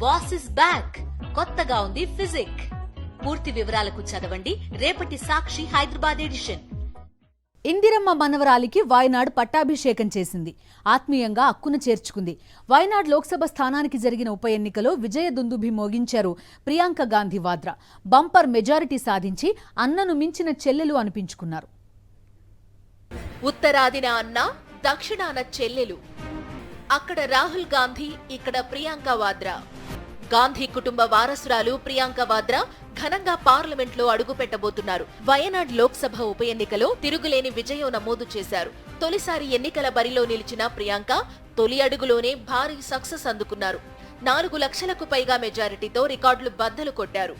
Boss is back, కొత్తగా ఉంది physique. పూర్తి వివరాలకు చదవండి రేపటి సాక్షి హైదరాబాద్ ఎడిషన్. ఇందిరమ్మ మనవరాలికి వాయనాడ్ పట్టాభిషేకం చేసింది. ఆత్మీయంగా అక్కున చేర్చుకుంది. వాయనాడ్ లోక్సభ స్థానానికి జరిగిన ఉప ఎన్నికలో విజయ దుందుభి మోగించారు ప్రియాంక గాంధీ వాద్రా. బంపర్ మెజారిటీ సాధించి అన్నను మించిన చెల్లెలు అనిపించుకున్నారు. ఉత్తరాదిన అన్న, దక్షిణాన చెల్లెలు. అక్కడ రాహుల్ గాంధీ, ఇక్కడ ప్రియాంక వాద్రా. గాంధీ కుటుంబ వారసురాలు ప్రియాంక వాద్రా ఘనంగా పార్లమెంట్లో అడుగుపెట్టబోతున్నారు. వయనాడ్ లోక్సభ ఉప ఎన్నికలో తిరుగులేని విజయం నమోదు చేశారు. తొలిసారి ఎన్నికల బరిలో నిలిచిన ప్రియాంక తొలి అడుగులోనే భారీ సక్సెస్ అందుకున్నారు. 4 లక్షలకు పైగా మెజారిటీతో రికార్డులు బద్దలు కొట్టారు.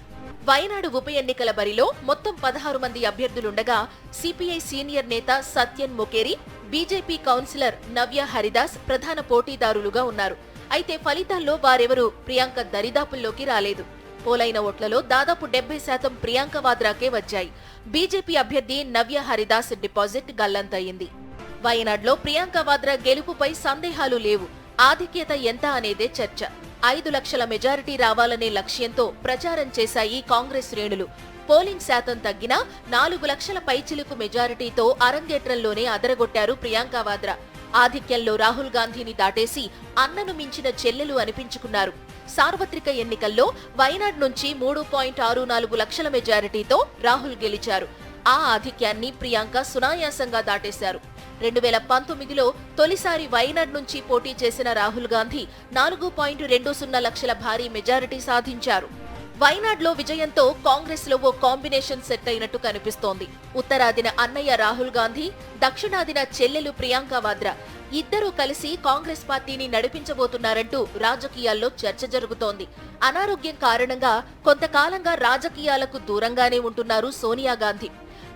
వయనాడు ఉప ఎన్నికల బరిలో మొత్తం 16 మంది అభ్యర్థులుండగా సిపిఐ సీనియర్ నేత సత్యన్ మొకేరి, బీజేపీ కౌన్సిలర్ నవ్య హరిదాస్ ప్రధాన పోటీదారులుగా ఉన్నారు. అయితే ఫలితాల్లో వారెవరూ ప్రియాంక దరిదాపుల్లోకి రాలేదు. పోలైన ఓట్లలో దాదాపు 70% ప్రియాంక వాద్రాకే వచ్చాయి. బీజేపీ అభ్యర్థి నవ్య హరిదాస్ డిపాజిట్ గల్లంతయింది. వయనాడ్లో ప్రియాంక వాద్రా గెలుపుపై సందేహాలు లేవు. ఆధిక్యత ఎంత అనేదే చర్చ. 5 లక్షల మెజారిటీ రావాలనే లక్ష్యంతో ప్రచారం చేశాయి కాంగ్రెస్ శ్రేణులు. పోలింగ్ శాతం తగ్గినా 4 లక్షల పైచిలుకు మెజారిటీతో అరంగేట్రంలోనే అదరగొట్టారు ప్రియాంక వాద్రా. ఆధిక్యంలో రాహుల్ గాంధీని దాటేసి అన్నను మించిన చెల్లెలు అనిపించుకున్నారు. సార్వత్రిక ఎన్నికల్లో వయనాడ్ నుంచి 3.64 లక్షల మెజారిటీతో రాహుల్ గెలిచారు. ఆ ఆధిక్యాన్ని ప్రియాంక సునాయాసంగా దాటేశారు. 2019లో తొలిసారి వయనాడ్ నుంచి పోటీ చేసిన రాహుల్ గాంధీ 4.20 లక్షల భారీ మెజారిటీ సాధించారు. వయనాడ్లో విజయంతో కాంగ్రెస్ లో ఓ కాంబినేషన్ సెట్ అయినట్టు కనిపిస్తోంది. ఉత్తరాదిన అన్నయ్య రాహుల్ గాంధీ, దక్షిణాదిన చెల్లెలు ప్రియాంక వాద్రా ఇద్దరూ కలిసి కాంగ్రెస్ పార్టీని నడిపించబోతున్నారంటూ రాజకీయాల్లో చర్చ జరుగుతోంది. అనారోగ్యం కారణంగా కొంతకాలంగా రాజకీయాలకు దూరంగానే ఉంటున్నారు సోనియా గాంధీ.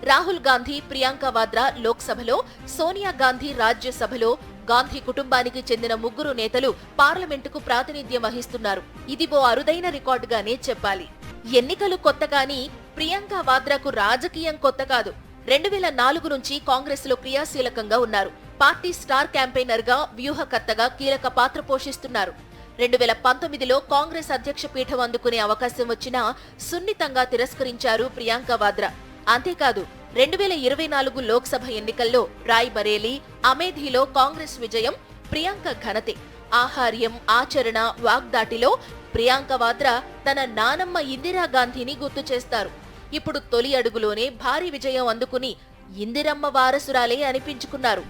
రాహుల్ గాంధీ, ప్రియాంక వాద్రా లోక్సభలో, సోనియా గాంధీ రాజ్యసభలో. గాంధీ కుటుంబానికి చెందిన 3 నేతలు పార్లమెంటుకు ప్రాతినిధ్యం వహిస్తున్నారు. ఇది ఓ అరుదైన రికార్డుగానే చెప్పాలి. ఎన్నికలు కొత్త కానీ ప్రియాంక వాద్రాకు రాజకీయం కొత్త కాదు. 2004 నుంచి కాంగ్రెస్ లో క్రియాశీలకంగా ఉన్నారు. పార్టీ స్టార్ క్యాంపెయినర్ గా, వ్యూహకర్తగా కీలక పాత్ర పోషిస్తున్నారు. 2019లో కాంగ్రెస్ అధ్యక్ష పీఠం అందుకునే అవకాశం వచ్చినా సున్నితంగా తిరస్కరించారు ప్రియాంక వాద్రా. అంతేకాదు 2024 లోక్సభ ఎన్నికల్లో రాయ్ బరేలీ, అమేథీలో కాంగ్రెస్ విజయం ప్రియాంక ఘనతే. ఆహార్యం, ఆచరణ, వాగ్దాటిలో ప్రియాంక వాద్రా తన నానమ్మ ఇందిరాగాంధీని గుర్తు చేస్తారు. ఇప్పుడు తొలి అడుగులోనే భారీ విజయం అందుకుని ఇందిరమ్మ వారసురాలే అనిపించుకున్నారు.